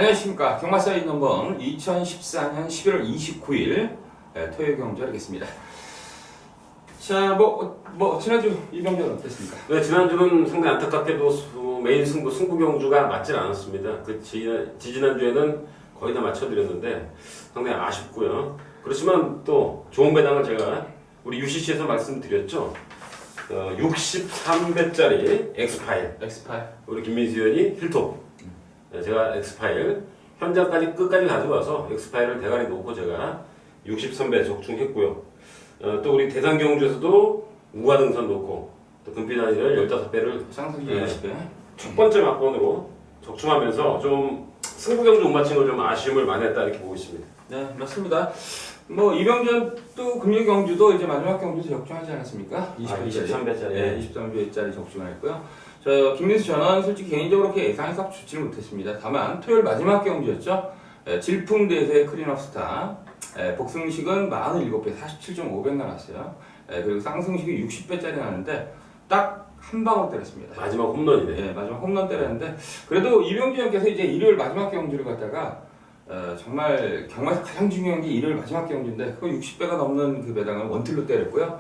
안녕하십니까. 경마사이드 넘버 2014년 11월 29일 토요일 경주 하겠습니다. 자, 지난주 이병전 어땠습니까? 네, 지난주는 상당히 안타깝게도 메인 승부 경주가 맞질 않았습니다. 지난주에는 거의 다 맞춰드렸는데 상당히 아쉽고요. 그렇지만 또 좋은 배당을 제가 우리 UCC에서 말씀드렸죠. 63배짜리 엑스파일. 우리 김민수 의원이 힐톱. 제가 엑스파일 현장까지 끝까지 가져와서 엑스파일을 대가리 놓고 제가 63배 적중했고요. 또 우리 대상 경주에서도 우가등선 놓고 또 금피단위를 15배를 상승 20배 첫 번째 막번으로 적중하면서 좀 승부 경주 못 맞힌 걸 좀 아쉬움을 많이 했다 이렇게 보고 있습니다. 네, 맞습니다. 이병전 또 금융 경주도 이제 마지막 경주에서 적중하지 않았습니까? 23배짜리. 네, 23배짜리 적중했고요. 저 김민수 전원 솔직히 개인적으로 그렇게 예상이 싹 좋지는 못했습니다. 다만 토요일 마지막 경주였죠. 질풍대세 크린업스타 복승식은 47배 47.5배 나왔어요. 그리고 쌍승식이 60배짜리 나왔는데 딱 한 방울 때렸습니다. 마지막 홈런이네. 네, 마지막 홈런 때렸는데 그래도 이병주 형께서 이제 일요일 마지막 경주를 갖다가 정말 경마에서 가장 중요한 게 일요일 마지막 경주인데 그거 60배가 넘는 그 배당을 원틀로 때렸고요.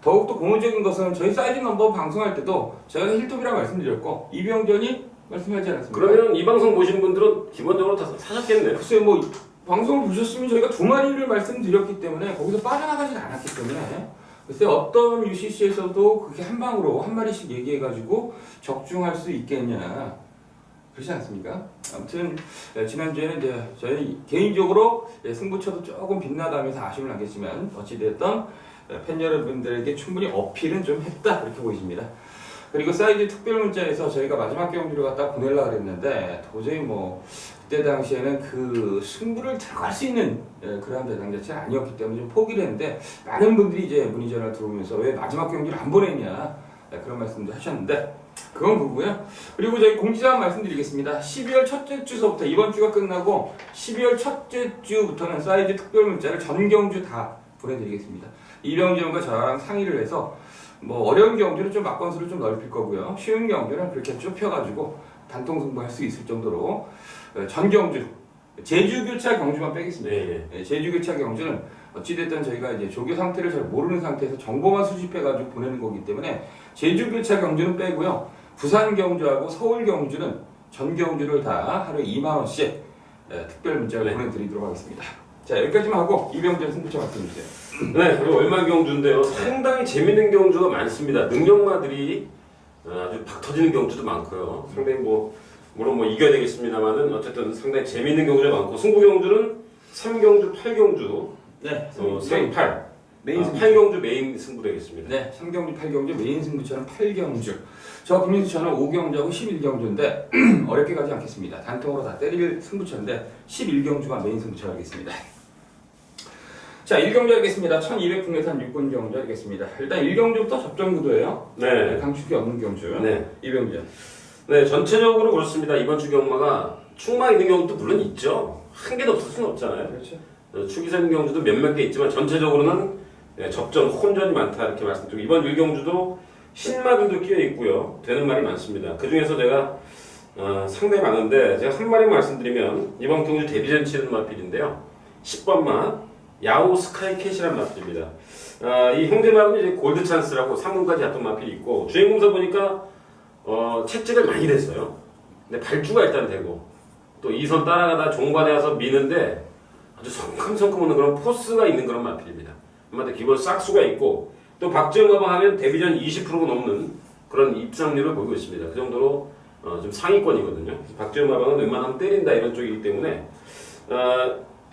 더욱더 고무적인 것은 저희 사이즈 넘버 방송할 때도 제가 힐톱이라고 말씀드렸고 이병전이 말씀하지 않았습니까? 그러면 이 방송 보시는 분들은 기본적으로 다 사셨겠네요. 글쎄요, 방송을 보셨으면 저희가 두 마리를 말씀드렸기 때문에 거기서 빠져나가진 않았기 때문에 글쎄 어떤 UCC에서도 그렇게 한 방으로 한 마리씩 얘기해가지고 적중할 수 있겠냐 그렇지 않습니까? 아무튼 지난주에는 이제 저희 개인적으로 승부처도 조금 빗나가면서 아쉬움을 남겼지만 어찌됐든 팬 여러분들에게 충분히 어필은 좀 했다 이렇게 보이십니다. 그리고 사이즈 특별 문자에서 저희가 마지막 경주를 갖다 보내려고 그랬는데 도저히 그때 당시에는 그 승부를 들어갈 수 있는 그런 배당 자체는 아니었기 때문에 좀 포기를 했는데 많은 분들이 이제 문의 전화를 들어오면서 왜 마지막 경주를 안 보냈냐 그런 말씀도 하셨는데 그건 그거고요. 그리고 저희 공지사항 말씀드리겠습니다. 12월 첫째 주서부터 이번 주가 끝나고 12월 첫째 주부터는 사이즈 특별 문자를 전 경주 다 보내드리겠습니다. 이병전과 저랑 상의를 해서 어려운 경주는 좀 막번수를 좀 넓힐 거고요. 쉬운 경주는 그렇게 좁혀가지고 단통 승부할 수 있을 정도로 전 경주 제주교차 경주만 빼겠습니다. 네. 제주교차 경주는 어찌됐든 저희가 이제 조교 상태를 잘 모르는 상태에서 정보만 수집해가지고 보내는 거기 때문에 제주교차 경주는 빼고요. 부산 경주하고 서울 경주는 전 경주를 다 하루에 2만 원씩 특별 문자를 보내드리도록 하겠습니다. 자, 여기까지만 하고 이병전 승부처 말씀해주세요. 네, 그리고 월말 경주인데요. 상당히 재밌는 경주가 많습니다. 능력마들이 아주 박 터지는 경주도 많고요. 상당히 물론 이겨야 되겠습니다만은 어쨌든 상당히 재밌는 경주가 많고 승부 경주는 3경주, 8경주, 네, 3, 8. 메인 승부. 8경주 메인 승부 되겠습니다. 네, 3경주, 8경주, 메인 승부처는 8경주. 저 김민수 저는 5경주하고 11경주인데 어렵게 가지 않겠습니다. 단통으로 다 때릴 승부처인데 11경주가 메인 승부처 하겠습니다. 자, 1경주 하겠습니다. 1200풍에서 6군 경주 하겠습니다. 일단 1경주부터 접전구도예요. 네. 강축이 없는 경주. 네. 이병주. 네, 전체적으로 그렇습니다. 이번 주 경마가 축마 있는 경우도 물론 있죠. 한 개도 없을 수는 없잖아요. 그렇죠. 축이선 경주도 몇몇 개 있지만 전체적으로는 접전, 혼전이 많다 이렇게 말씀드리고 이번 1경주도 신마들도 끼어 있고요. 되는 말이 많습니다. 그 중에서 제가 상당히 많은데 제가 한 마리 말씀드리면 이번 경주 데뷔전 치는 마필인데요. 10번마 야오 스카이캣이라는 마필입니다. 이 형제마은 이제 골드 찬스라고 3군까지 잡던 마필이 있고 주행공사 보니까 채찍을 많이 냈어요. 근데 발주가 일단 되고 또 2선 따라가다 종반에 와서 미는데 아주 성큼성큼 오는 그런 포스가 있는 그런 마필입니다. 한마디로 기본 싹수가 있고 또 박지영 가방 하면 데뷔전 20%가 넘는 그런 입상률을 보이고 있습니다. 그 정도로 좀 상위권이거든요. 박지영 가방은 웬만하면 때린다 이런 쪽이기 때문에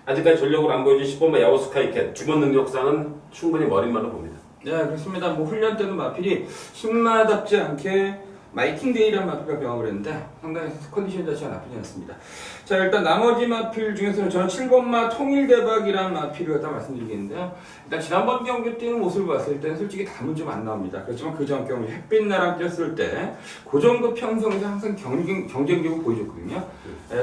아직까지 전력으로 안 보여준 10번마 야오스카이캣 주번 능력상은 충분히 머릿말로 봅니다. 네, 그렇습니다. 훈련 때도 마필이 신마답지 않게 마이킹데이라는 마필과 병합을 했는데 상당히 컨디션 자체가 나쁘지 않습니다. 자, 일단 나머지 마필 중에서는 저는 7번마 통일대박이라는 마필을 갖다 말씀드리겠는데요. 일단 지난번 경기 뛰는 모습을 봤을 때는 솔직히 담은 좀 안 나옵니다. 그렇지만 그 전 경기 햇빛나랑 뛰었을 때 그 정도 편성에서 항상 경쟁력을 보여줬거든요.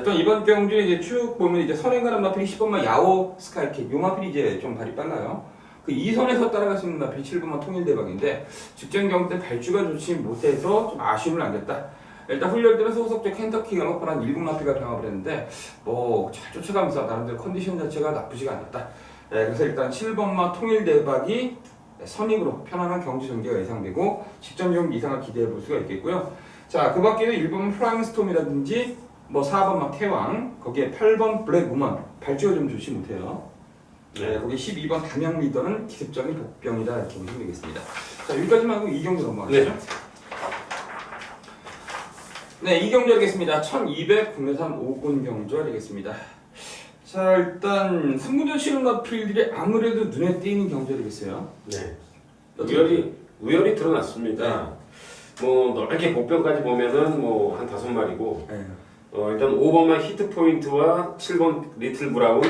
또 이번 경주에 이제 쭉 보면 이제 선행가는 마필이 10번마 야오 스카이캣 요 마필이 이제 좀 발이 빨라요. 그 2선에서 따라갈 수 있는 마필이 7번마 통일대박인데 직전 경기 때 발주가 좋지 못해서 좀 아쉬움을 남겼다. 일단 훈련 때는 소속적 켄터키 영업하는 1군 마피가 병합을 했는데 뭐 잘 쫓아가면서 나름대로 컨디션 자체가 나쁘지가 않았다. 그래서 일단 7번마 통일대박이 선입으로 편안한 경기 전개가 예상되고 직전 경기 이상을 기대해 볼 수가 있겠고요. 자, 그 밖에도 1번 프라임스톰이라든지 뭐 4번 막 태왕, 거기에 8번 블랙우먼 발주가 좀 좋지 못해요. 거기 12번 담양 리더는 기습적인 복병이다 이렇게 보시면 되겠습니다. 자, 여기까지만 하고 이경주 넘어가시죠. 네, 이경주 하겠습니다. 1200 국내산 5군 경주 하겠습니다. 자, 일단 승부전 치른 마필들이 아무래도 눈에 띄는 경주되겠어요. 네. 우열이 드러났습니다. 뭐 넓게 복병까지 보면은 뭐 한 5마리고 일단 5번만 히트 포인트와 7번 리틀 브라운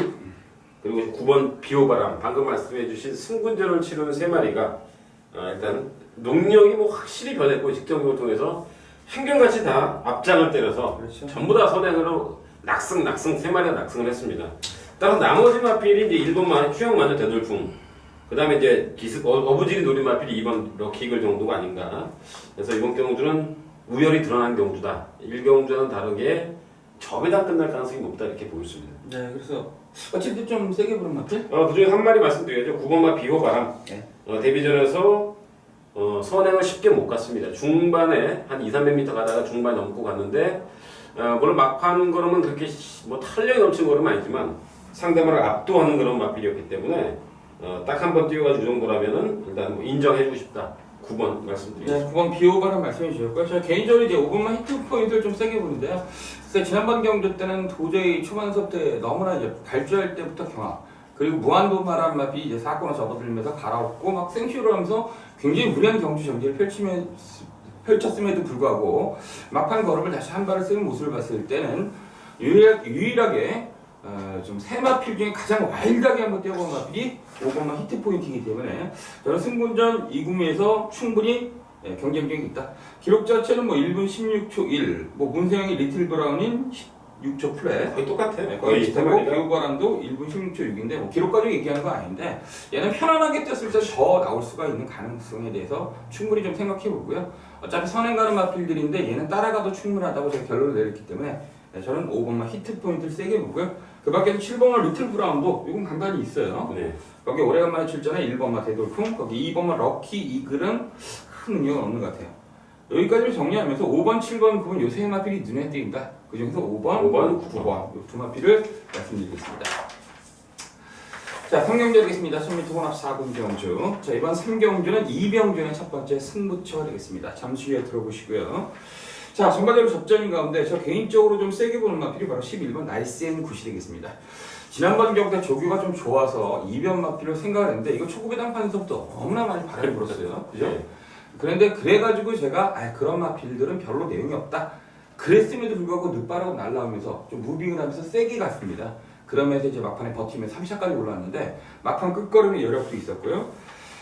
그리고 9번 비오바람 방금 말씀해주신 승군전을 치르는 3마리가 일단 능력이 뭐 확실히 변했고 직전경을 통해서 한결같이 다 앞장을 때려서 그렇죠. 전부 다 선행으로 낙승 3마리가 낙승을 했습니다. 따라서 나머지 마필이 이제 1번만 휴양마녀 대돌풍 그 다음에 이제 기습 어부지리 노린 마필이 2번 럭키이글 정도가 아닌가. 그래서 이번 경주는 우열이 드러난 경주다. 1경주와는 다르게 접에다 끝날 가능성이 높다 이렇게 보였습니다. 네, 그래서 어쨌든 좀 세게 부른 마필? 그중에 한 마리 말씀드려야죠. 9번마 비호바람. 데뷔전에서 선행을 쉽게 못 갔습니다. 중반에 한 200-300m 가다가 중반 넘고 갔는데 물론 막판 걸음은 그렇게 뭐 탄력이 넘치는 걸음은 아니지만 상대방을 압도하는 그런 마필이었기 때문에 딱 한 번 뛰어가지고 이 정도라면은 일단 뭐 인정해주고 싶다. 9번 말씀드리겠습니다. 네, 9번 비오바람 말씀해 주셨고요. 제가 개인적으로 이제 5번만 히트 포인트를 좀 세게 보는데요. 그래서 지난번 경주 때는 도저히 초반서 때 너무나 이제 발주할 때부터 경합 그리고 무한도 바람 마피 이제 사건을 접어들면서 갈아엎고 막 생쇼를 하면서 굉장히 무리한 경주 전개를 펼쳤음에도 불구하고 막판 걸음을 다시 한 발을 쓰는 모습을 봤을 때는 유일하게 좀 세 마필 중에 가장 와일드하게 한번 뛰어본 마필이 5번만 히트 포인트이기 때문에 저는 승군전 2구미에서 충분히 경쟁력이 있다. 기록 자체는 뭐 1분 16초 1, 뭐 문세영이 리틀 브라운인 16초 플랫 거의 똑같아. 거의 비슷하고 비오바람도 1분 16초 6인데 뭐 기록 가지고 얘기하는 건 아닌데 얘는 편안하게 뛰었을 때 더 나올 수가 있는 가능성에 대해서 충분히 좀 생각해 보고요. 어차피 선행 가는 마필들인데 얘는 따라가도 충분하다고 제가 결론을 내렸기 때문에 저는 5번만 히트 포인트를 세게 보고요. 그 밖에서 7번만 리틀 브라운도 이건 간간히 있어요. 네. 거기 오래간만에 출전한 1번만 대돌풍, 거기 2번만 럭키 이글은 큰 능력은 없는 것 같아요. 여기까지를 정리하면서 5번, 7번, 9번 요 세 마필이 눈에 띄는다. 그 중에서 5번, 9번 요 두 마필을 말씀드리겠습니다. 자, 3경주 하겠습니다. 1000m 혼합 4군 경주. 자, 이번 3경주는 2병주의 첫 번째 승부처가 되겠습니다. 잠시 후에 들어보시고요. 자, 전반적으로 접전인 가운데 저 개인적으로 좀 세게 보는 마필이 바로 11번 나이스앤 굿이 되겠습니다. 지난번 경기 조규가 좀 좋아서 2변 마필을 생각을 했는데 이거 초급의 단판에서부터 너무나 많이 바람이 불었어요. 그죠? 네. 그런데 그래가지고 제가 그런 마필들은 별로 내용이 없다. 그랬음에도 불구하고 늦바라고 날라오면서 좀 무빙을 하면서 세게 갔습니다. 그러면서 이제 막판에 버티면 3샷까지 올라왔는데 막판 끝걸음의 여력도 있었고요.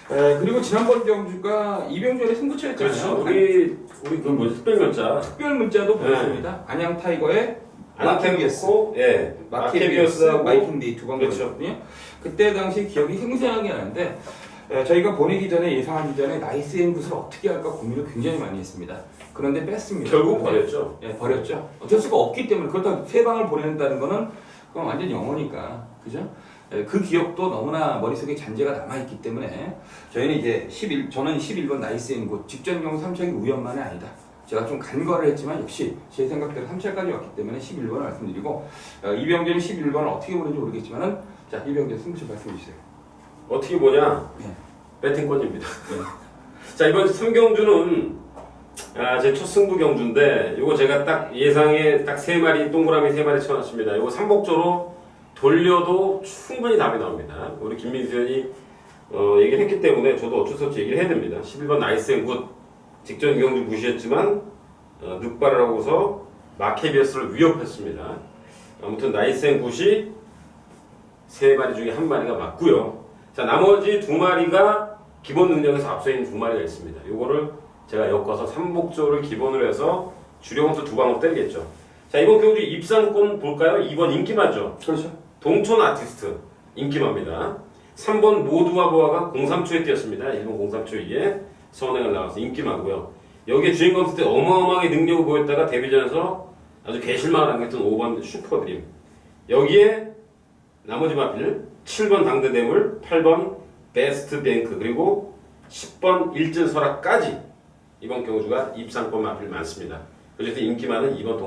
그리고 지난번 경주가 이병주의 승부처였잖아요. 그렇죠. 우리 그 뭐지 특별문자. 특별 문자도 보였습니다. 안양 타이거의 마케비어스, 마케비어스, 마이킹 데이 두 번 그렇죠. 보였거든요. 그때 당시 기억이 생생하게 나는데 저희가 보내기 전에 예상하기 전에 나이스 앤 굿을 어떻게 할까 고민을 굉장히 많이 했습니다. 그런데 뺐습니다. 결국 버렸죠. 버렸죠. 어쩔 수가 없기 때문에 그렇다고 세 방을 보낸다는 거는 그건 완전 영어니까, 그죠? 그 기억도 너무나 머릿속에 잔재가 남아있기 때문에 저희는 이제 저는 11번 나이스 앤 굿 직전 경우 3착이 우연만이 아니다. 제가 좀 간과를 했지만 역시 제 생각대로 3차까지 왔기 때문에 11번을 말씀드리고 이병재는 11번을 어떻게 보는지 모르겠지만은 자, 이병재 승부처 말씀해 주세요. 어떻게 보냐? 네. 배팅권입니다. 자, 이번 3경주는 제 첫 승부 경주인데 요거 제가 딱 예상에 딱 3마리 동그라미 3마리 쳐놨습니다. 요거 삼복조로 돌려도 충분히 답이 나옵니다. 우리 김민수 의원이 얘기를 했기 때문에 저도 어쩔 수 없이 얘기를 해야 됩니다. 11번 나이스 앤 굿 직전 경주 무시했지만 늑발을 하고서 마케비어스를 위협했습니다. 아무튼 나이스 앤 굿이 3마리 중에 1마리가 맞고요. 자, 나머지 2마리가 기본 능력에서 앞서 있는 2마리가 있습니다. 요거를 제가 엮어서 삼복조를 기본으로 해서 주력은 또 2방으로 때리겠죠. 자, 이번 경주 입상권 볼까요? 2번 인기마죠. 그렇죠. 동촌 아티스트 인기마입니다. 3번 모두와 보아가 03초에 뛰었습니다. 1번 03초 2에 선행을 나와서 인기마고요. 여기에 주인공 때 어마어마하게 능력을 보였다가 데뷔전에서 아주 개실망을 안겼던 5번 슈퍼드림. 여기에 나머지 마필 7번 당대대물, 8번 베스트 뱅크, 그리고 10번 일진 설악까지 이번 경주가 입상권 마필 많습니다. 그중에서 인기 많은 2번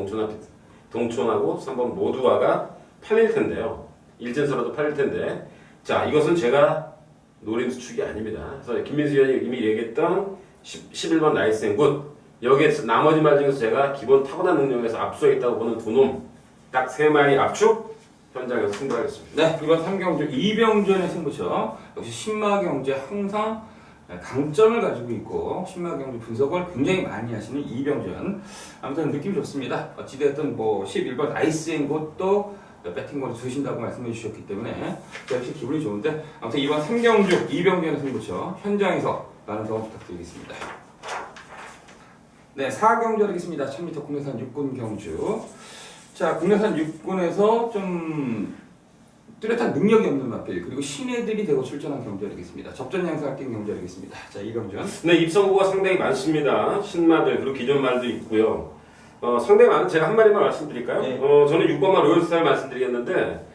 동촌하고 3번 모두화가 팔릴 텐데요. 일진 설화도 팔릴 텐데, 자, 이것은 제가 노린 수축이 아닙니다. 그래서 김민수 의원이 이미 얘기했던 11번 나이스 앤 굿, 여기에 나머지 말 중에서 제가 기본 타고난 능력에서 압수하겠다고 보는 두 놈, 딱 3마리 압축 현장에서 승부하겠습니다. 네, 이번 3경주 이병전의 승부처. 역시 신마경제 항상 강점을 가지고 있고 신마경제 분석을 굉장히 많이 하시는 이병전. 아무튼 느낌이 좋습니다. 어찌됐든 뭐 11번 나이스인 것도 배팅권을 주신다고 말씀해 주셨기 때문에 역시 기분이 좋은데, 아무튼 이번 3경주 이병전의 승부처 현장에서 많은 성원 부탁드리겠습니다. 네, 4경주 하겠습니다. 1000m 국내산 육군 경주. 자, 국내산 육군에서 좀 뚜렷한 능력이 없는 마필, 그리고 신예들이 되고 출전한 경주하겠습니다. 접전 양상 뛴 경주하겠습니다. 자, 이경준. 네, 입성고가 상당히 많습니다. 신마들 그리고 기존 말도 있고요. 상당히 많은, 제가 한 마리만 말씀드릴까요? 네. 저는 6번만 로열스타를 말씀드리겠는데,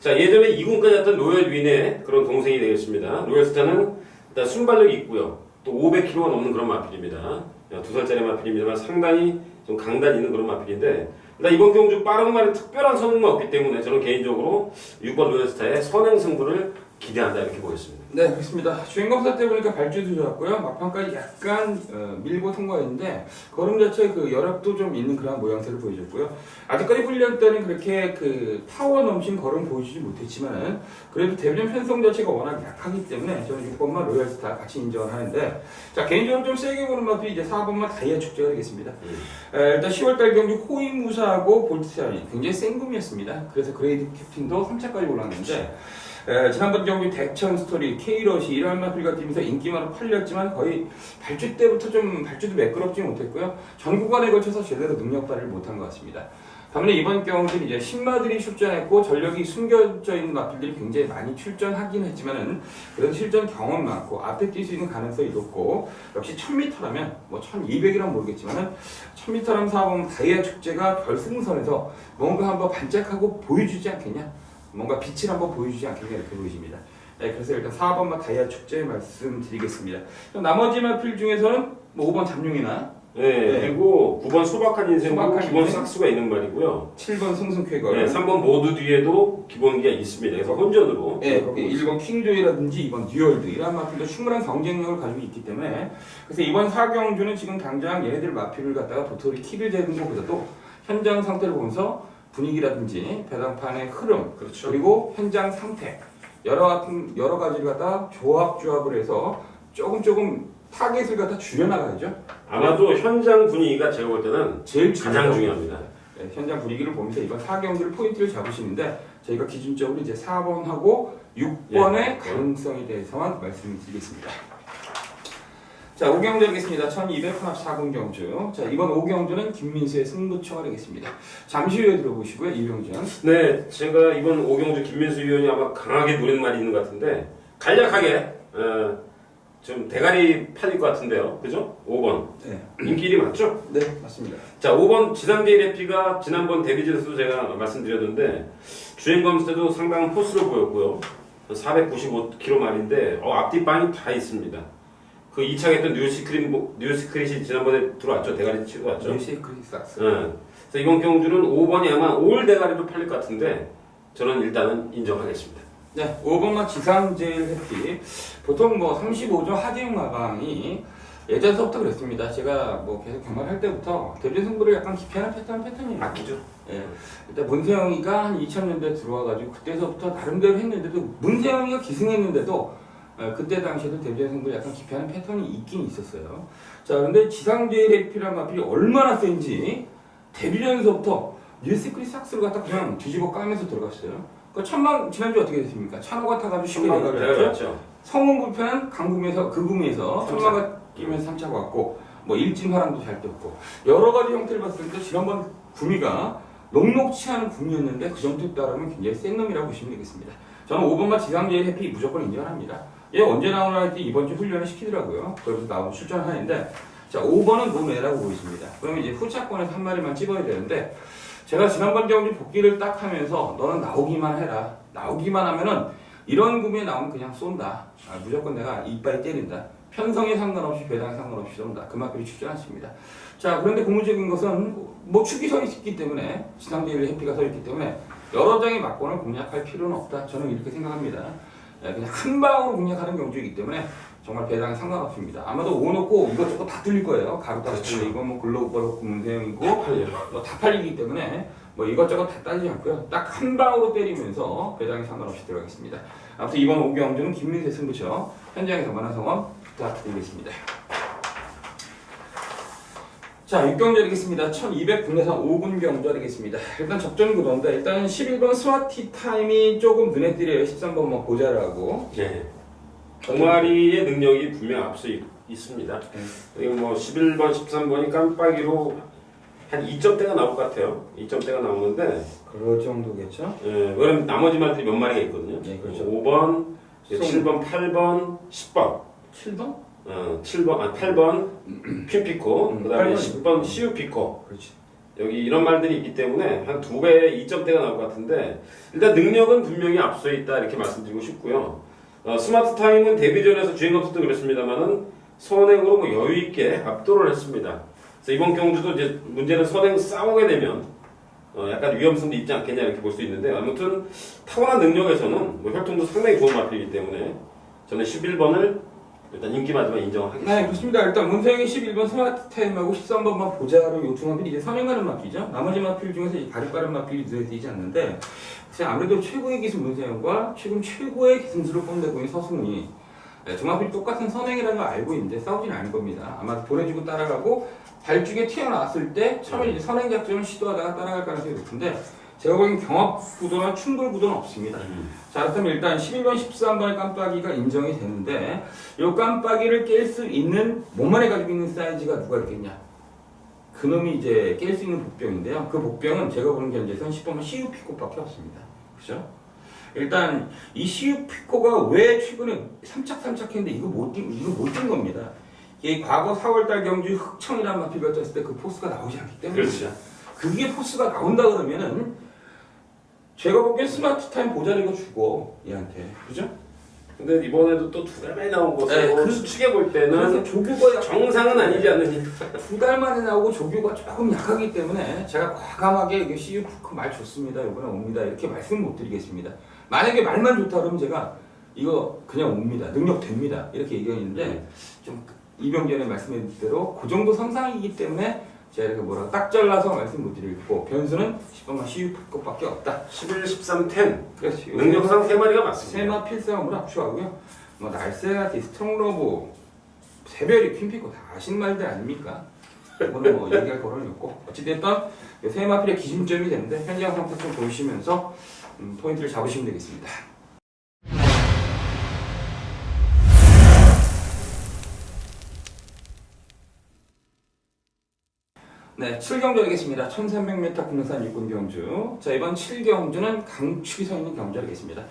자, 예전에 2군까지 했던 로열윈의 그런 동생이 되겠습니다. 로열스타는 일단 순발력이 있고요. 또 500kg가 넘는 그런 마필입니다. 2살짜리 마필입니다만 상당히 좀 강단 있는 그런 마필인데, 일단 이번 경주 빠른 말에 특별한 선행만 없기 때문에 저는 개인적으로 6번 로열스타의 선행 승부를 기대한다 이렇게 보겠습니다. 네, 그렇습니다. 주행검사 때 보니까 발주도 좋았고요. 막판까지 약간 밀고 통과했는데 걸음 자체 그 열압도 좀 있는 그런 모양새를 보여줬고요. 아직까지 훈련 때는 그렇게 그 파워 넘친 걸음 보여주지 못했지만 그래도 데뷔전 편성 자체가 워낙 약하기 때문에 저는 6번만 로열스타 같이 인정을 하는데, 자, 개인적으로 좀 세게 보는 맛도 이제 4번만 다이아 축제가 되겠습니다. 일단 10월달 경주 호잉무사하고 볼트샤이 굉장히 센 금이었습니다. 그래서 그레이드 캡틴도 3차까지 올랐는데, 지난번 경기 대천 스토리, K러시 이런 마필과 팀에서 인기만으로 팔렸지만 거의 발주 때부터 좀 발주도 매끄럽지 못했고요. 전 구간에 걸쳐서 제대로 능력 발휘를 못한 것 같습니다. 다음에 이번 경기는 이제 신마들이 출전했고 전력이 숨겨져 있는 마필들이 굉장히 많이 출전하긴 했지만은 그래도 실전 경험 많고 앞에 뛸 수 있는 가능성이 높고, 역시 1000m라면 뭐 1200이란 모르겠지만은 1000m라면 4번 다이아 축제가 결승선에서 뭔가 한번 반짝하고 보여주지 않겠냐? 뭔가 빛을 한번 보여주지 않겠냐 이렇게 보이십니다. 네, 그래서 일단 4번만 다이아 축제 말씀드리겠습니다. 나머지 마필 중에서는 뭐 5번 잠룡이나 네, 그리고 9번 소박한 인생, 소박한 기본 인생. 싹수가 있는 말이고요. 7번 승승쾌걸, 네, 3번 모두 뒤에도 기본기가 있습니다. 그래서 혼전으로. 네, 거기 1번 킹조이라든지 2번 듀얼드 이런 마필도 충분한 경쟁력을 가지고 있기 때문에, 그래서 이번 4경주는 지금 당장 얘네들 마필을 갖다가 도토리 키를 재는 것보다도 현장 상태를 보면서 분위기라든지 배당판의 흐름, 그렇죠. 그리고 현장 상태 여러 가지를 갖다 조합을 해서 조금 타겟을 갖다 줄여나가야죠. 아마도 현장 분위기가 제가 볼 때는 제일 가장 중요합니다. 네, 현장 분위기를 보면서 이번 4경기를 포인트를 잡으시는데, 저희가 기준적으로 이제 4번하고 6번의 예. 가능성에 대해서만 말씀을 드리겠습니다. 자, 5경주 하겠습니다. 1200 혼합 4군 경주. 자, 이번 5경주는 김민수의 승부처가 되겠습니다. 잠시 후에 들어보시고요. 이병전. 네, 제가 이번 5경주 김민수 위원이 아마 강하게 노린 말이 있는 것 같은데, 간략하게 좀 대가리 팔릴 것 같은데요. 그죠? 5번. 네. 인기 1위 맞죠? 네, 맞습니다. 자, 5번 지상제 레피가 지난번 데뷔전에서도 제가 말씀드렸는데 주행 검수 때도 상당한 포스를 보였고요. 495km 말인데 앞뒷방이 다 있습니다. 그 2차에 했던 뉴스크릿이 지난번에 들어왔죠. 대가리 치고 왔죠. 뉴시크릿 삭스. 네. 그래서 이번 경주는 5번이 아마 올 대가리로 팔릴 것 같은데 저는 일단은 인정하겠습니다. 네, 5번만 지상제일 해피. 보통 뭐 35조 하재용 마방이 예전서부터 그랬습니다. 제가 뭐 계속 경험할 때부터 데뷔 승부를 약간 기피하는 패턴이에요. 아끼죠. 예. 일단 문세영이가 한 2000년대 들어와가지고 그때서부터 나름대로 했는데도, 문세영이가 기승했는데도 그때 당시에도 데뷔 승부를 약간 기피하는 패턴이 있긴 있었어요. 자, 근데 지상제일 해피란 마필이 얼마나 센지 데뷔전에서부터 뉴스크릿 삭스를 갖다 그냥 뒤집어 까면서 들어갔어요. 지난주 어떻게 됐습니까? 찬호가 타가지고 쉽게 내가렸죠. 성운 불편한 강구미에서 그구미에서 천마가 끼면서 3차가 왔고, 뭐 일진화랑도 잘 뛰었고 여러 가지 형태를 봤을 때 지난번 구미가 녹록치 않은 구미였는데 그 정도에 따르면 굉장히 센 놈이라고 보시면 되겠습니다. 저는 5번만 지상제일 해피 무조건 인정합니다. 얘 언제 나오나 할 때 이번 주 훈련을 시키더라고요. 그래서 나오고 출전하는데, 자, 5번은 노매라고 보이십니다. 그러면 이제 후차권에서 한 마리만 찝어야 되는데 제가 지난번 경주 복귀를 딱 하면서 너는 나오기만 해라. 나오기만 하면은 이런 구매에 나오면 그냥 쏜다. 무조건 내가 이빨 때린다. 편성에 상관없이 배당에 상관없이 쏜다. 그 마필이 추천하십니다. 자, 그런데 고무적인 것은 뭐 축이 서 있기 때문에 지상대일 해피가 서 있기 때문에 여러 장의 막권을 공략할 필요는 없다. 저는 이렇게 생각합니다. 그냥 한 방으로 공략하는 경주이기 때문에 정말 배당에 상관없습니다. 아마도 5 놓고 이것저것 다 뚫릴 거예요. 가루 따스레 이거 뭐 글로벌 문세형이고 뭐 다 팔리기 때문에 뭐 이것저것 다 따지지 않고요. 딱 한 방으로 때리면서 배당에 상관없이 들어가겠습니다. 아무튼 이번 5경주는 김민세 승부처 현장에서 만한 성원 부탁드리겠습니다. 자, 6경주이겠습니다. 1200 국내산 5분 경주이겠습니다. 일단 적정 구도인데 일단 11번 스와티 타임이 조금 눈에 띄려요. 13번 뭐 보자라고. 네. 동아리의 능력이 분명 앞서 있습니다. 그리고 뭐 11번, 13번이 깜빡이로 한 2점대가 나올 것 같아요. 2점대가 나오는데 그 정도겠죠? 예, 그럼 나머지 말들이 몇 마리가 있거든요. 네, 그렇죠. 5번, 7번, 8번, 10번. 7번? 7번, 8번 퀸피코, 그 다음에 8번 10번 시우피코. 그렇지. 여기 이런 말들이 있기 때문에 한 2배, 2점대가 나올 것 같은데 일단 능력은 분명히 앞서 있다 이렇게 말씀드리고 싶고요. 스마트 타임은 데뷔전에서 주행검수도 그렇습니다만은 선행으로 뭐 여유 있게 압도를 했습니다. 그래서 이번 경주도 이제 문제는 선행 싸우게 되면 약간 위험성도 있지 않겠냐 이렇게 볼 수 있는데 아무튼 타고난 능력에서는 뭐 혈통도 상당히 좋은 마필이기 때문에 저는 11번을 일단 인기마지만 인정하겠습니다. 네, 그렇습니다. 일단 문세영이 11번 스마트 타임하고 13번만 보자로 요 두 마필이 이제 선행하는 마필이죠. 나머지 마필 중에서 이제 가리 빠른 마필이 눈에 띄지 않는데 아무래도 최고의 기술 문세영과 지금 최고의 기승수를 뽐내고 있는 서승훈이 두 마필이 똑같은 선행이라는 걸 알고 있는데 싸우진 않을 겁니다. 아마 보내주고 따라가고 발중에 튀어나왔을 때 처음에 이제 선행 작전을 시도하다가 따라갈 가능성이 높은데 제가 보기엔 경합 구도나 충돌 구도는 없습니다. 자, 그렇다면 일단 12번, 13번의 깜빡이가 인정이 되는데 이 깜빡이를 깰 수 있는 몸만에 가지고 있는 사이즈가 누가 있겠냐? 그놈이 이제 깰 수 있는 복병인데요. 그 복병은 제가 보는 견제에서는 10번만 시우피코밖에 없습니다. 그죠? 일단 이 시우피코가 왜 최근에 삼착했는데 이거 못 뛴 겁니다. 이게 과거 4월달 경주 흑청이라는 마필가 떴을 때 그 포스가 나오지 않기 때문에 그렇죠. 그게 포스가 나온다 그러면은 제가 보기엔 스마트 타임 보자리가 주고 얘한테 그죠? 근데 이번에도 또 2달 만에 나온 것으로 네, 추측해 볼 그래서 때는 조교가 정상은 아니지 않느냐. 2달 만에 나오고 조교가 조금 약하기 때문에 제가 과감하게 이게 CU 푸크 말 좋습니다. 이번에 옵니다. 이렇게 말씀 못 드리겠습니다. 만약에 말만 좋다 그러면 제가 이거 그냥 옵니다. 능력 됩니다. 이렇게 얘기했는데 좀 이병전에 말씀드린 대로 그 정도 선상이기 때문에 제가 이렇게 뭐라고 딱 잘라서 말씀 못 드리고 변수는 10번만 CU 푸크밖에 없다. 11, 13, 10 그래서 능력상 3마리가 맞습니다. 세마 필사함으로 합쳐가고요. 뭐 날세아티, 스트롱러브, 새별이 퀸피코 다 아신 말들 아닙니까? 이거는 뭐 얘기할 거는 없고 어찌됐든 세마필의 기준점이 되는데 현장 상태 좀 보시면서 포인트를 잡으시면 되겠습니다. 네, 7경주 하겠습니다. 1300m 국내산 육군 경주. 자, 이번 7경주는 강축이 서 있는 경주 하겠습니다.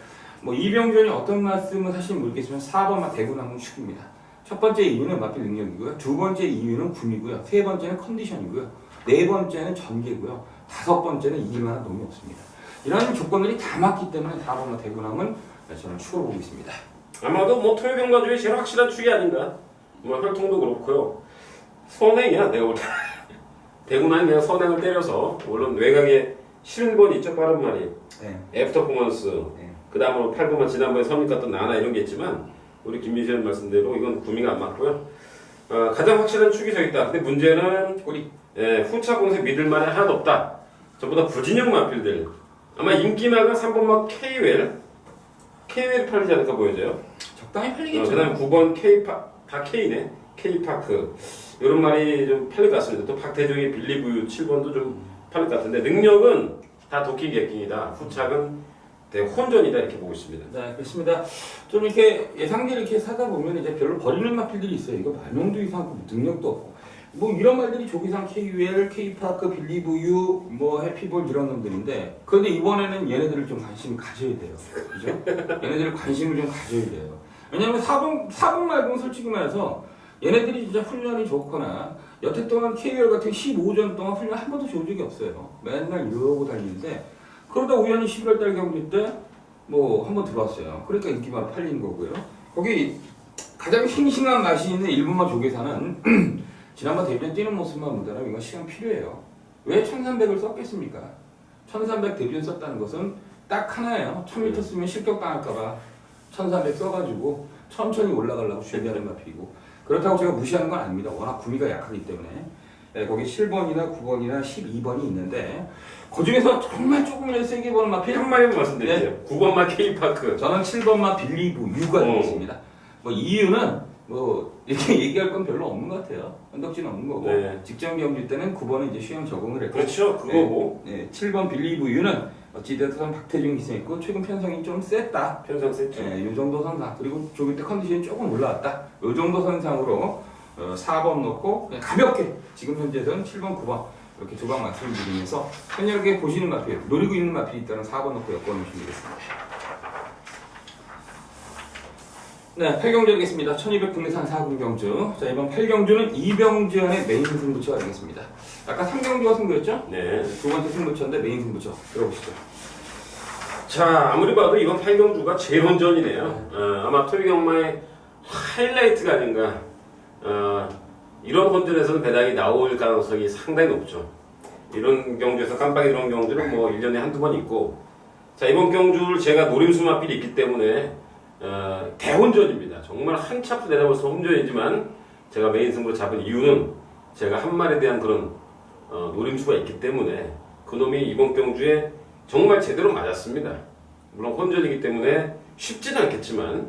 뭐 이병준이 어떤 말씀을 하시는지 모르겠지만 4번만 대구남은 축입니다. 첫 번째 이유는 마필 능력이고요. 두 번째 이유는 굼이고요. 세 번째는 컨디션이고요. 네 번째는 전개고요. 다섯 번째는 이길 만한 놈이 없습니다. 이런 조건들이 다 맞기 때문에 4번만 대구남은 저는 축으로 보고 있습니다. 아마도 뭐 토요경과 중에 제일 확실한 축이 아닌가. 뭐 혈통도 그렇고요. 선행이야 내가 볼 때. 대구는 그냥 선행을 때려서 물론 외곽에 11번 이쪽 빠른 말이 애프터 포먼스 그 다음으로 8번만 지난번에 선입 갔던 나나 이런 게 있지만 우리 김민철 말씀대로 이건 구미가 안 맞고요. 가장 확실한 축이 서 있다. 근데 문제는 후차 공세 믿을 만한 하나도 없다. 전부 다 부진형 마필들. 아마 인기마가 3번만 K웰 팔리지 않을까 보여져요. 적당히 팔리겠죠. 그 다음에 9번 다 K네. K파크. 이런 말이 좀 팔릴 것 같습니다. 또 박태종의 빌리브유 7번도 좀 팔릴 것 같은데 능력은 다 도끼 객킹이다. 후착은 혼전이다 이렇게 보고 있습니다. 네, 그렇습니다. 좀 이렇게 예상대로 이렇게 사다 보면 이제 별로 버리는 마필들이 있어요. 이거 말명도 이상하고 능력도 없고 뭐 이런 말들이 조기상 KUL, K파크, 빌리브유, 뭐 해피볼 이런 놈들인데 그런데 이번에는 얘네들을 좀 관심을 가져야 돼요. 그죠? 얘네들을 관심을 좀 가져야 돼요. 왜냐면 4번 말고는 솔직히 말해서 얘네들이 진짜 훈련이 좋거나 여태 동안 KBL 같은 15전 동안 훈련 한 번도 좋은 적이 없어요. 맨날 이러고 다니는데 그러다 우연히 11월 달 경기 때 뭐 한 번 들어왔어요. 그러니까 인기만 팔린 거고요. 거기 가장 싱싱한 맛이 있는 일본만 조계사는 지난번 데뷔전 뛰는 모습만 보더라도 이건 시간 필요해요. 왜 1300을 썼겠습니까? 1300 데뷔전 썼다는 것은 딱 하나예요. 1000m 쓰면 실격당할까봐 1300 써가지고 천천히 올라가려고 준비하는 마필이고, 그렇다고 제가 무시하는 건 아닙니다. 워낙 구미가 약하기 때문에. 네, 거기 7번이나 9번이나 12번이 있는데 그 중에서 정말 조금이라도 세게 보는 마필 한 마디만 말씀드릴게요. 9번만 K파크. 저는 7번만 빌리브 U가 되겠습니다. 뭐 이유는 뭐 이렇게 얘기할 건 별로 없는 것 같아요. 언덕진 없는 거고, 네. 직전 경기 때는 9번은 이제 시험 적응을 했고, 그렇죠. 그거고. 네, 7번 빌리브 U는 어찌됐든 박태준 기승했고 최근 편성이 좀 셌다. 편성 세트. 네, 이 정도 선상. 그리고 조기 때 컨디션이 조금 올라왔다. 이 정도 선상으로 4번 넣고 그냥 가볍게 지금 현재는 7번, 9번 이렇게 두 방 말씀을 드리면서 편하게 보시는 마필, 노리고 있는 마필이 있다는 4번 넣고 엮어놓으시면 되겠습니다. 네, 8경주 하겠습니다. 1200 국내산 4군 경주. 자, 이번 8경주는 이병주연의 메인 승부처가 되겠습니다. 아까 3경주가 승부였죠? 네. 두 번째 승부처인데 메인 승부처 들어보시죠. 자, 아무리 봐도 이번 8경주가 재혼전이네요. 아마 토익영마의 하이라이트가 아닌가. 이런 혼전에서는 배당이 나올 가능성이 상당히 높죠. 이런 경주에서 깜빡이 들어온 경주는 뭐 1년에 한두 번 있고, 자, 이번 경주를 제가 노림수 마필이 있기 때문에 대혼전입니다. 정말 한 차프 내다볼수 혼전이지만 제가 메인 승부로 잡은 이유는 제가 한 말에 대한 그런 노림수가 있기 때문에 그놈이 이번 경주에 정말 제대로 맞았습니다. 물론 혼전이기 때문에 쉽지는 않겠지만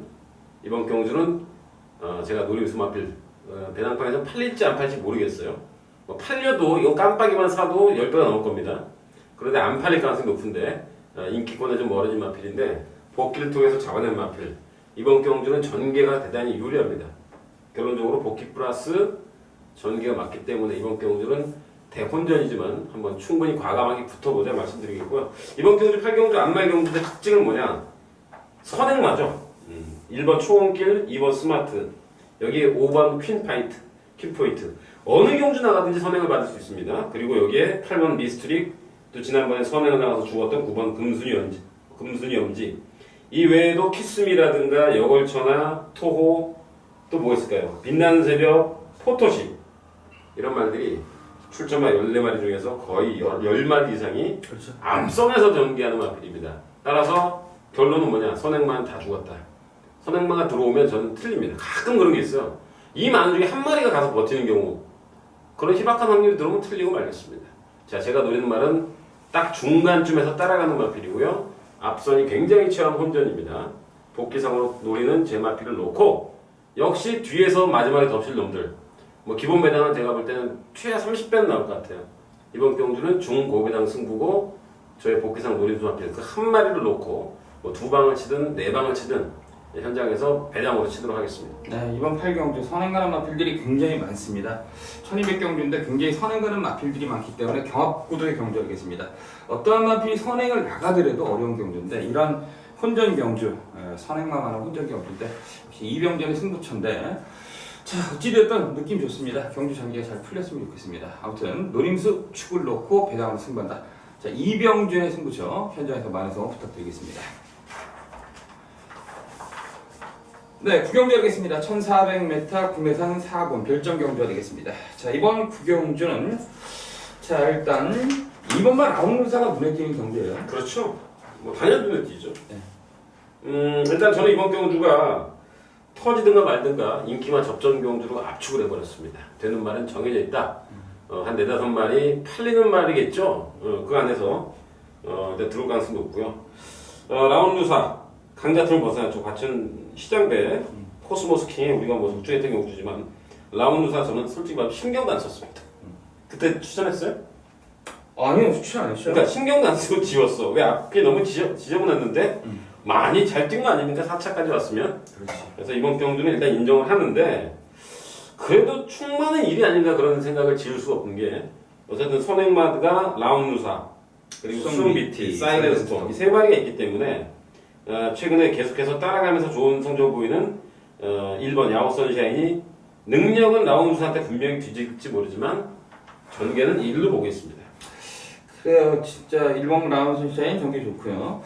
이번 경주는 제가 노림수 마필 배당판에서 팔릴지 안 팔릴지 모르겠어요. 뭐 팔려도 이거 깜빡이만 사도 10배가 넘을 겁니다. 그런데 안 팔릴 가능성이 높은데 인기권에 좀 멀어진 마필인데 복귀를 통해서 잡아낸 마필. 이번 경주는 전개가 대단히 유리합니다. 결론적으로 복귀 플러스 전개가 맞기 때문에 이번 경주는 대혼전이지만 한번 충분히 과감하게 붙어보자 말씀드리겠고요. 이번 경주 8경주 안말 경주의 특징은 뭐냐? 선행마죠. 1번 초원길, 2번 스마트, 여기에 5번 퀸포인트. 어느 경주 나가든지 선행을 받을 수 있습니다. 그리고 여기에 8번 미스트릭, 또 지난번에 선행을 나가서 죽었던 9번 금순이 엄지. 이 외에도 키스미라든가 여걸쳐나 토호, 또 뭐 있을까요? 빛나는 새벽, 포토시, 이런 말들이 출전마 14마리 중에서 거의 10마리 이상이 그렇죠. 앞선에서 전개하는 마필입니다. 따라서 결론은 뭐냐? 선행만 다 죽었다. 선행마가 들어오면 저는 틀립니다. 가끔 그런 게 있어요. 이 많은 중에 한 마리가 가서 버티는 경우, 그런 희박한 확률이 들어오면 틀리고 말겠습니다. 자, 제가 노리는 말은 딱 중간쯤에서 따라가는 마필이고요. 앞선이 굉장히 치열한 혼전입니다. 복귀상으로 노리는 제 마필을 놓고 역시 뒤에서 마지막에 덮칠 놈들, 뭐 기본 배당은 제가 볼 때는 최하 30배는 나올 것 같아요. 이번 경주는 중고배당 승부고 저의 복귀상 노림수 마필 그 한 마리를 놓고 뭐 2방을 치든 4방을 치든 현장에서 배당으로 치도록 하겠습니다. 네, 이번 8경주 선행가는 마필들이 굉장히 많습니다. 1200경주인데 굉장히 선행가는 마필들이 많기 때문에 경합구도의 경주하겠습니다. 어떠한 마필이 선행을 나가더라도 어려운 경주인데 이런 혼전 경주, 선행만 하는 혼전 경주인데 역시 이병전의 승부처인데, 자, 어찌됐든 느낌 좋습니다. 경주 전개가 잘 풀렸으면 좋겠습니다. 아무튼 노림수 축을 놓고 배당으로 승부한다. 자, 이병준의 승부처 현장에서 많은 성원 부탁드리겠습니다. 네, 구경주 하겠습니다. 1400m 국내산 4군 별점 경주가 되겠습니다. 자, 이번 구경주는 자, 일단 2번만 아웃루사가 눈에 띄는 경주예요. 그렇죠. 뭐 당연히 눈에 띄죠. 네. 일단 저는 이번 경주가 터지든가 말든가 인기만 접전 경주로 압축을 해버렸습니다. 되는 말은 정해져 있다. 한 4-5마리 팔리는 말이겠죠. 그 안에서 일단 들어올 가능성이 높고요. 라운드사 강자틈을 벗어났죠. 과천 시장배 코스모스킹에 우리가 뭐 우주했던 경주지만 라운드사 저는 솔직히 말하면 신경도 안 썼습니다. 그때 추천했어요? 아니요, 추천 안 했어요. 그러니까 신경도 안 쓰고 지웠어. 왜 앞에 너무 지저분했는데 많이 잘 뛴 거 아닙니까? 4차까지 왔으면. 그렇지. 그래서 이번 경주는 일단 인정을 하는데 그래도 충만한 일이 아닌가 그런 생각을 지을 수 없는 게 어쨌든 선행마드가 라운루사 그리고 수성비티, 사이렌스톤 이 세 마리가 있기 때문에 최근에 계속해서 따라가면서 좋은 성적을 보이는 1번 야호 선샤인이 능력은 라운드한테 분명히 뒤질지 모르지만 전개는 1로 보고 있습니다. 그래요. 진짜 1번 라운드샤인 전개 좋고요.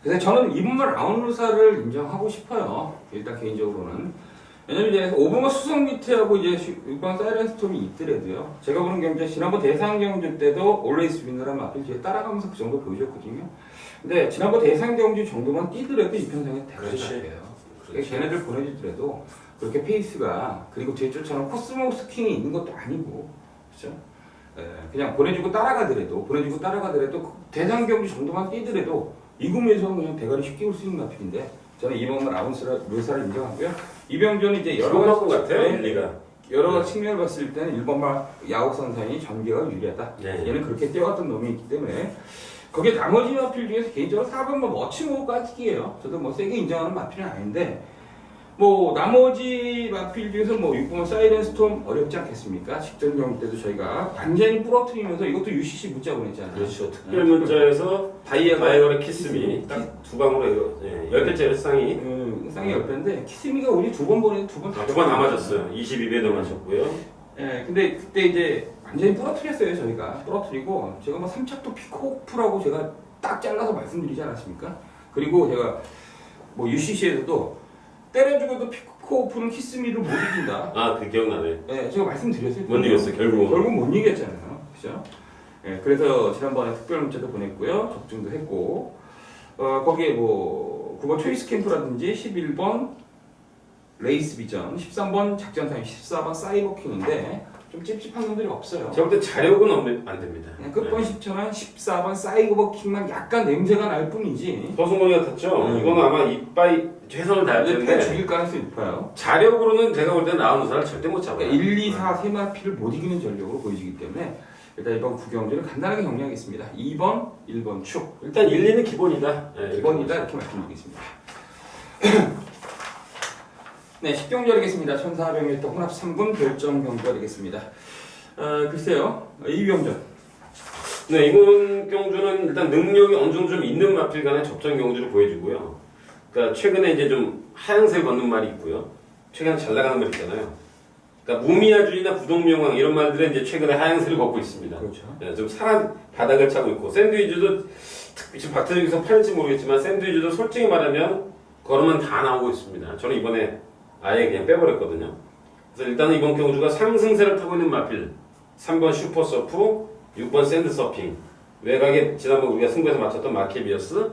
그래서 저는 2번 라운드사를 인정하고 싶어요. 일단 개인적으로는. 왜냐면 이제 5번과 수성 밑에하고 이제 6번 사이렌스톰이 있더라도요. 제가 보는 경주 지난번 대상 경주 때도 올레이스 윈너라는 마필 뒤에 따라가면서 그 정도 보여줬거든요. 근데 지난번 대상 경주 정도만 뛰더라도 이 편성에 대가리 같아요. 걔네들 보내주더라도 그렇게 페이스가 그리고 뒤에 쫓아오는 코스모 스킹이 있는 것도 아니고 그렇죠? 그냥 보내주고 따라가더라도 그 대상 경주 정도만 뛰더라도 이 구매에서 그냥 대가리 쉽게 올 수 있는 마필인데 저는 2번 라운드사를 인정하고요. 이병조는 이제 여러 가지 것 같아요. 여러 가지 측면을 봤을 때는 1번 야구선상이 전개가 유리하다. 네. 얘는 그렇게 뛰어왔던 놈이 있기 때문에 거기에 나머지 마필 중에서 개인적으로 4번 멋치고 까기예요. 저도 뭐 세게 인정하는 마필은 아닌데 뭐 나머지 마필 중에서 뭐 6번 사이렌스톰 어렵지 않겠습니까? 직전 경기 때도 저희가 완전히 부러뜨리면서 이것도 UCC 문자 보냈잖아요. 그렇죠. 특별 문자에서 다이아가의 키스미 딱 두 방으로 10개째 쌍이 쌍이 10배인데 키스미가 우리 2번 보내서 2번 다 맞았어요. 22배도 맞췄고요. 예, 근데 그때 이제 완전히 부러뜨렸어요. 저희가 부러뜨리고 제가 뭐 3착도 피코프라고 제가 딱 잘라서 말씀드리지 않았습니까? 그리고 제가 뭐 UCC에서도 때려주고도 피코프는 키스미를 못 이긴다. 아, 그 기억나네. 예, 제가 말씀드렸어요. 못 이겼어, 결국은. 결국 못 이겼잖아요. 그죠? 예, 그래서 지난번에 특별 문자도 보냈고요. 적중도 했고, 거기에 뭐, 9번 초이스 캠프라든지 11번 레이스 비전, 13번 작전타임, 14번 사이버킹인데, 좀 찝찝한 놈들이 없어요. 제가 볼 때 자력은 안 됩니다. 그냥 끝번 10초는 14번 사이버킹만 약간 냄새가 날 뿐이지. 서승범이 같았죠? 이거는 아마 이빠이 최선을 다할 텐데 죽일 가능성이 높아요. 자력으로는 제가 볼 때는 라운드사를 절대 못 잡아요. 1, 2, 4, 3마피를 못 이기는 전력으로 보여지기 때문에 일단 이번 구경주는 간단하게 정리하겠습니다. 2번, 1번 축. 일단 1, 2는 기본이다. 네, 기본이다 이렇게 말씀드리겠습니다. 네, 10경주 하겠습니다. 1400m 혼합 3분 결정 경주가 되겠습니다. 글쎄요, 이병전. 네, 이번 경주는 일단 능력이 어느 정도 좀 있는 마필 간의 접전 경주를 보여주고요. 그러니까 최근에 이제 좀 하향세를 걷는 말이 있고요. 최근에 잘 나가는 말 있잖아요. 그러니까 무미야주의나 부동명왕 이런 말들은 이제 최근에 하향세를 걷고 있습니다. 그렇죠. 네, 좀 상한 바닥을 차고 있고 샌드위즈도 지금 박태정에서 팔릴지 모르겠지만 샌드위즈도 솔직히 말하면 걸으면 다 나오고 있습니다. 저는 이번에 아예 그냥 빼버렸거든요. 그래서 일단은 이번 경주가 상승세를 타고 있는 마필 3번 슈퍼서프, 6번 샌드서핑 외곽에 지난번 우리가 승부에서 맞췄던 마케비어스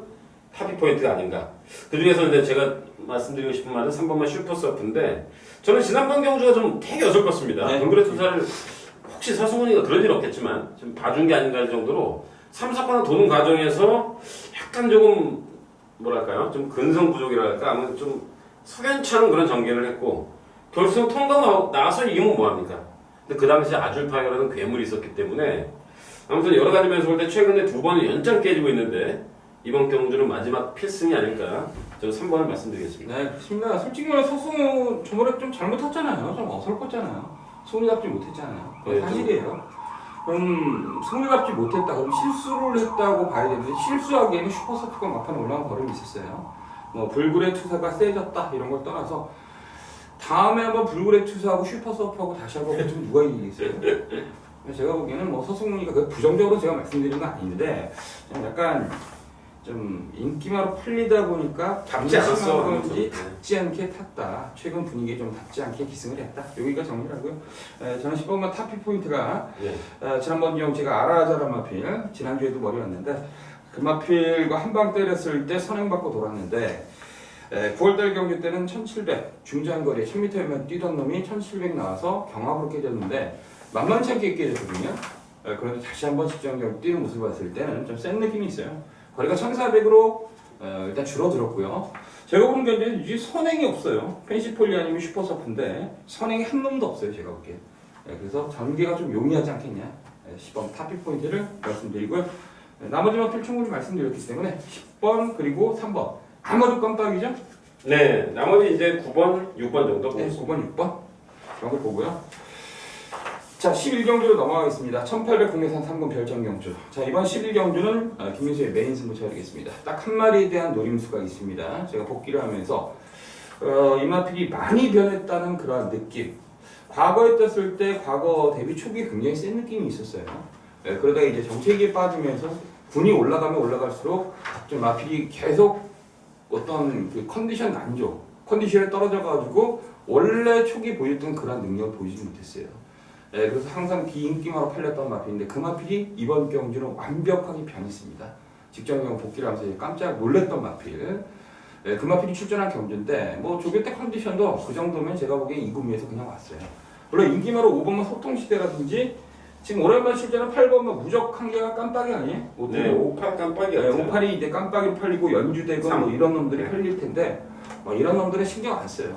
하피 포인트가 아닌가. 그 중에서 이제 제가 말씀드리고 싶은 말은 3번만 슈퍼서프인데 저는 지난번 경주가 좀 되게 어설펐습니다. 네. 정글의 투사를 혹시 서승훈이가 그런 일 없겠지만 좀 봐준 게 아닌가 할 정도로 3, 4번을 도는 과정에서 약간 조금 뭐랄까요? 좀 근성 부족이라 할까? 아무튼 좀 석연찮은 그런 전개를 했고 결승 통과가 나와서 이기면 뭐합니까? 근데 그 당시 아줄파이어라는 괴물이 있었기 때문에 아무튼 여러 가지 면에서 볼 때 최근에 2번을 연장 깨지고 있는데 이번 경주는 마지막 필승이 아닐까 저는 3번을 말씀드리겠습니다. 네, 그렇습니다. 솔직히 말해 서승우 저번에 좀 잘못했잖아요. 좀 어설펐잖아요. 승리답지 못했잖아요. 그건 네, 사실이에요. 그럼 승리답지 못했다. 그럼 실수를 했다고 봐야 되는데 실수하기에는 슈퍼서프가 막판에 올라온 걸음이 있었어요. 뭐 불굴의 투사가 세졌다 이런 걸 떠나서 다음에 한번 불굴의 투사하고 슈퍼서프하고 다시 한번 좀 누가 이기겠어요? 제가 보기에는 뭐 서승훈이가 그 부정적으로 제가 말씀드리는 건 아닌데 좀 약간 좀 인기마로 풀리다 보니까 닿지 않았어. 건지 닿지 않게 탔다. 최근 분위기에 좀 닿지 않게 기승을 했다. 여기가 정리라고요. 저는 10번만 타피 포인트가 지난번 경 제가 아라자라 마필 지난주에도 머리 왔는데 그 마필과 한 방 때렸을 때 선행받고 돌았는데 9월달 경기 때는 1700 중장거리에 1000m면 뛰던 놈이 1700 나와서 경합으로 깨졌는데 만만치 않게 깨졌거든요. 그런데 다시 한번 직전 경기 뛰는 모습을 봤을 때는 좀 센 느낌이 있어요. 거리가 1400으로 일단 줄어들었고요. 제가 보는 경기는 이제 선행이 없어요. 펜시폴리 아니면 슈퍼서프인데 선행이 한 놈도 없어요. 제가 보기엔. 그래서 전개가 좀 용이하지 않겠냐. 10번 타피 포인트를 말씀드리고요. 나머지 마필 충분히 말씀드렸기 때문에 10번 그리고 3번 아마도 깜빡이죠? 네, 나머지 이제 9번, 6번 정도 보고 네, 있습니다. 9번, 6번 정도 보고요. 자, 11경주로 넘어가겠습니다. 1800 국내산 3군 별정경주. 자, 이번 11경주는 김민수의 메인 승부처가 되겠습니다. 딱 한 마리에 대한 노림수가 있습니다. 제가 복귀를 하면서 이마필이 많이 변했다는 그러한 느낌. 과거에 떴을 때 과거 대비 초기에 굉장히 센 느낌이 있었어요. 예, 그러다 이제 정체기에 빠지면서 군이 올라가면 올라갈수록 좀 마필이 계속 어떤 그 컨디션 난조, 컨디션에 떨어져가지고 원래 초기 보였던 그런 능력을 보이지 못했어요. 예, 그래서 항상 비인기마로 팔렸던 마필인데 그 마필이 이번 경주는 완벽하게 변했습니다. 직전경 복귀를 하면서 깜짝 놀랐던 마필. 예, 그 마필이 출전한 경주인데 뭐 조교 때 컨디션도 그 정도면 제가 보기엔 이 구미에서 그냥 왔어요. 물론 인기마로 5번만 소통시대라든지 지금 오랜만에 출전한 8번만 무적 한 개가 깜빡이 아니에요? 네, 58 깜빡이었죠. 네, 58이 이제 깜빡이로 팔리고 연주대금 뭐 이런 놈들이 팔릴 텐데 뭐 이런 놈들은 신경 안 써요.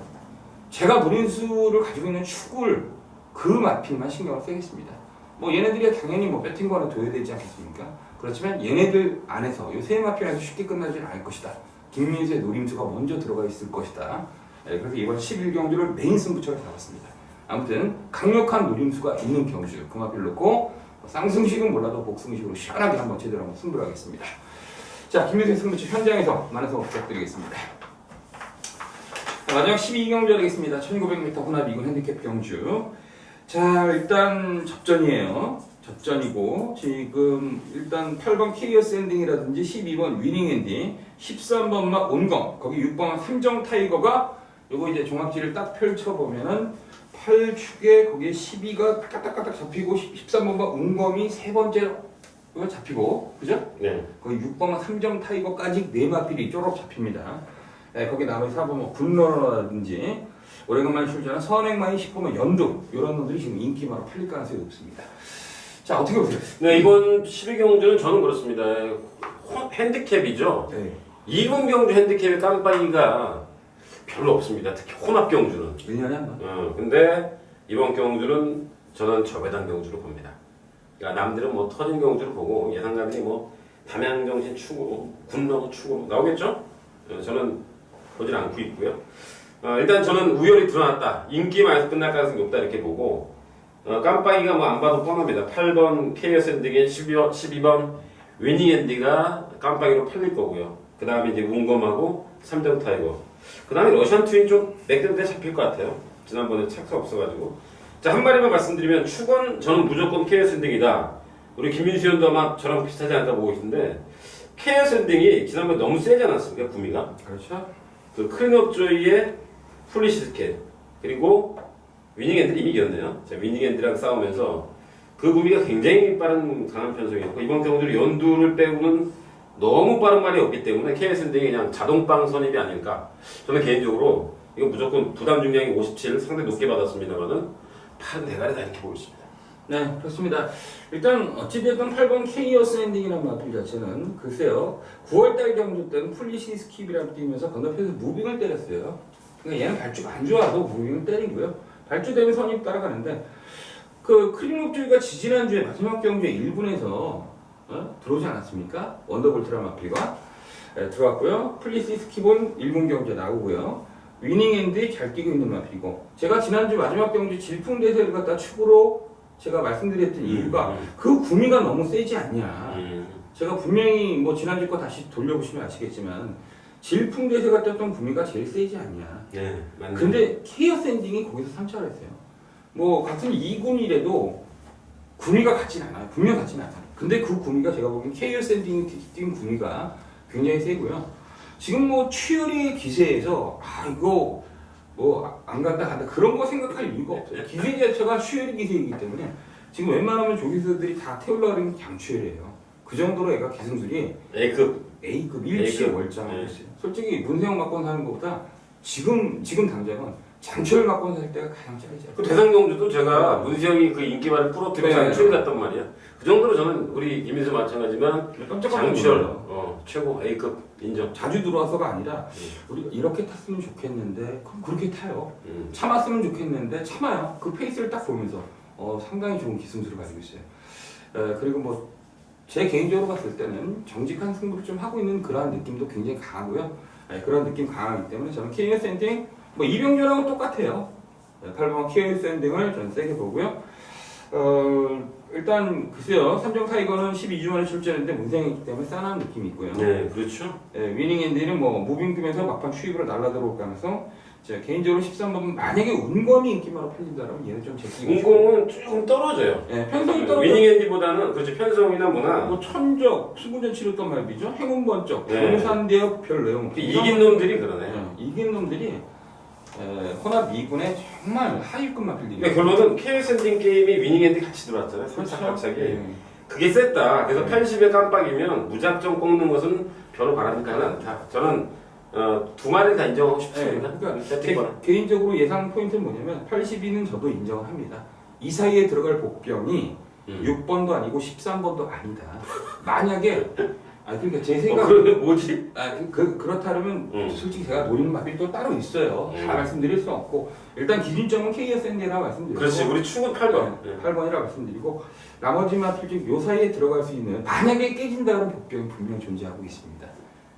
제가 무린수를 가지고 있는 축을 그 마필만 신경을 쓰겠습니다. 뭐 얘네들이 당연히 뭐 배팅 거는 둬야 되지 않겠습니까? 그렇지만 얘네들 안에서 이 세 마필 안에서 쉽게 끝나지는 않을 것이다. 김민수의 노림수가 먼저 들어가 있을 것이다. 네, 그래서 이번 11경주를 메인 승부처로 잡았습니다. 아무튼 강력한 노림수가 있는 경주 그 마필 놓고 쌍승식은 몰라도 복승식으로 시원하게 한번 제대로 한번 승부를 하겠습니다. 자, 김민수의 승부처 현장에서 많은 성원 부탁드리겠습니다. 자, 마지막 12경주 하겠습니다. 1900m 혼합 2군 핸디캡 경주. 자, 일단 접전이에요. 접전이고 지금 일단 8번 케이어스 엔딩이라든지 12번 위닝 엔딩, 13번만 온검, 거기 6번 삼정 타이거가 요거 이제 종합지를 딱 펼쳐보면은 8축에 거기에 12가 딱딱딱딱 잡히고 13번만 온검이 세 번째로 잡히고 그죠? 네. 거기 6번만 삼정 타이거까지 네 마필이 쪼록 잡힙니다. 네, 거기 나머지 4번 뭐 굿러너라든지 오래간만에 출전한 선행마이 10번만 연두 이런 놈들이 지금 인기마로 팔릴 가능성이 높습니다. 자, 어떻게 보세요? 네, 이번 12경주는 저는 그렇습니다. 핸디캡이죠. 네. 2군 경주 핸디캡의 깜빡이가 별로 없습니다. 특히 혼합 경주는. 1년에 한 번. 근데 이번 경주는 저는 저배당 경주로 봅니다. 그러니까 남들은 뭐 터진 경주를 보고 예상가들이 뭐 담양정신 축으로 군러브 축으로 나오겠죠? 저는 보질 않고 있고요. 일단 저는 우열이 드러났다. 인기만에서 끝날 가능성이 높다 이렇게 보고 깜빡이가 뭐 안 봐도 뻔합니다. 8번 KS 엔딩에 12번 위닝 엔딩가 깜빡이로 팔릴 거고요. 그 다음에 이제 운검하고 삼정 타이거. 그 다음에 러시안 트윈 좀 맥던데 잡힐 것 같아요. 지난번에 착수 없어가지고. 자, 한 마디만 말씀드리면 축은 저는 무조건 KS 엔딩이다. 우리 김민수 의원도 아마 저랑 비슷하지 않다 보고 있는데 KS 엔딩이 지난번에 너무 세지 않았습니까? 구미가? 그렇죠. 그 크리업조이의 플리시스켓 그리고 위닝핸들 이미 이겼네요. 자, 위닝핸드랑 싸우면서 그 구미가 굉장히 빠른 강한 편성이었고 이번 경우도 연두를 빼고는 너무 빠른 말이 없기 때문에 KS 엔딩이 그냥 자동빵 선입이 아닐까. 저는 개인적으로 이거 무조건 부담 중량이 57 상당히 높게 받았습니다만은 파는 대가리다 이렇게 보고 있습니다. 네, 그렇습니다. 일단 어찌됐든 8번 케이어스 엔딩이라는 마필 자체는 글쎄요 9월달 경주 때는 플리시 스킵이라고 뛰면서 건너편에서 무빙을 때렸어요. 그러니까 얘는 발주가 안 좋아도 무빙을 때리고요. 발주되면 선입 따라가는데 그 크림록주의가 지지난주에 마지막 경주에 1분에서 들어오지 않았습니까? 원더볼트라 마필과 들어왔고요. 플리시 스킵은 1분 경주에 나오고요. 위닝핸드 잘 뛰고 있는 마필이고 제가 지난주 마지막 경주 질풍대세를 갖다 축으로 제가 말씀드렸던 이유가 그 구미가 너무 세지 않냐. 제가 분명히 뭐 지난주 거 다시 돌려보시면 아시겠지만 질풍대세가 떴던 구미가 제일 세지 않냐. 네, 맞네. 근데 케이어스 엔딩이 거기서 상처를 했어요. 뭐 같은 2군이라도 구미가 같진 않아요. 분명 같진 않아요. 근데 그 구미가 제가 보기엔 케이어스 엔딩이 뛴 구미가 굉장히 세고요. 지금 뭐 취열의 기세에서 이거 뭐 안 간다 그런 거 생각할 이유가 없어요. 기세 자체가 취열의 기세이기 때문에 지금 웬만하면 조기수들이 다 태울라는 게 강취열이에요. 그 정도로 애가 기승술이 A급 일치의 월장을 했어요. 솔직히 문세영 맞고 사는 것보다 지금 당장은 장철 맞고 살 때가 가장 짜리죠. 그 대상경주도 제가 문세영이 그 인기말을 부러뜨리면서 네. 최고 갔단 말이야. 그 정도로 저는 우리 김민수 마찬가지지만 장철 최고 A급 인정. 자주 들어와서가 아니라 우리가 이렇게 탔으면 좋겠는데 그럼 그렇게 타요. 참았으면 좋겠는데 참아요. 그 페이스를 딱 보면서 상당히 좋은 기승술을 가지고 있어요. 그리고 뭐 제 개인적으로 봤을 때는 정직한 승부를 좀 하고 있는 그러한 느낌도 굉장히 강하고요. 그런 느낌 강하기 때문에 저는 KS 엔딩 뭐 이병렬하고 똑같아요. 8번 KS 엔딩을 저는 세게 보고요. 일단 글쎄요 삼정 타이거는 12주 만에 출전했는데 문생이기 때문에 싼한 느낌이 있고요. 네, 그렇죠. 위닝 엔딩은 뭐 무빙 뜨면서 막판 추입으로 날라들어올 가능성. 제가 개인적으로 13번 만약에 운검이 인기마로 팔린다면 얘는 좀 제끼고 운공은 조금 떨어져요. 네, 편성이 떨어져. 위닝엔디보다는 그렇지 편성이나 뭐나 뭐 천적, 승부전 치렀던 말이죠. 행운번적, 네. 경산대역 별 내용. 이긴 놈들이 그러네. 이긴 놈들이 혼합 2군에 정말 하위급 마필들이. 그러니까 결론은 KS 엔딩 게임이 위닝엔디 같이 들어왔잖아요. 살짝 갑자기. 네. 그게 셌다. 그래서 네. 80에 깜빡이면 무작정 꺾는 것은 별로 바람직하지 않다. 저는 두 마리를 다 인정하고 싶습니다. 그러니까 세팅권. 개인적으로 예상 포인트는 뭐냐면 82는 저도 인정합니다. 이 사이에 들어갈 복병이 6번도 아니고 13번도 아니다. 만약에 그러니까 제 생각 그러게 뭐지? 그렇다면 솔직히 제가 노리는 마필이 또 따로 있어요. 다 말씀드릴 수 없고 일단 기준점은 KSND라 말씀드리고 그렇지. 우리 축은 8번. 8번이라 말씀드리고 나머지 마필 중 요 사이에 들어갈 수 있는 만약에 깨진다는 복병이 분명 존재하고 있습니다.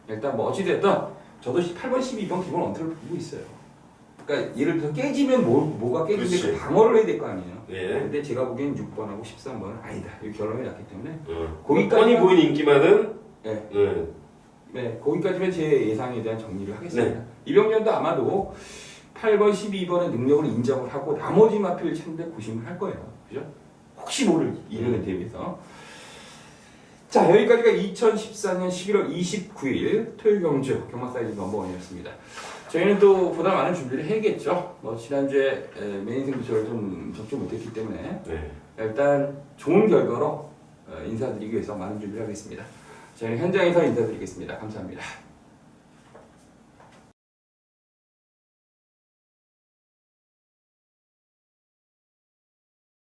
일단 뭐 어찌됐든 저도 8번, 12번 기본 언터를 보고 있어요. 그러니까 예를 들어서 깨지면 뭐가 깨지는데 그 그렇지. 방어를 해야 될 거 아니에요. 예. 근데 제가 보기엔 6번하고 13번은 아니다. 이 결론이 났기 때문에 뻔히 보인 인기만은 네. 네. 네, 거기까지만 제 예상에 대한 정리를 하겠습니다. 네. 이병렬도 아마도 8번, 12번의 능력을 인정을 하고 나머지 마필 참대 구심을 할 거예요. 그죠? 혹시 모를 이름에 대비해서. 자, 여기까지가 2014년 11월 29일 토요일 경주 경마 사이즈 넘버원이었습니다. 저희는 또 보다 많은 준비를 해야겠죠. 뭐 지난주에 메인 승부처를 좀 적지 못했기 때문에 네. 일단 좋은 결과로 인사드리기 위해서 많은 준비를 하겠습니다. 저희는 현장에서 인사드리겠습니다. 감사합니다.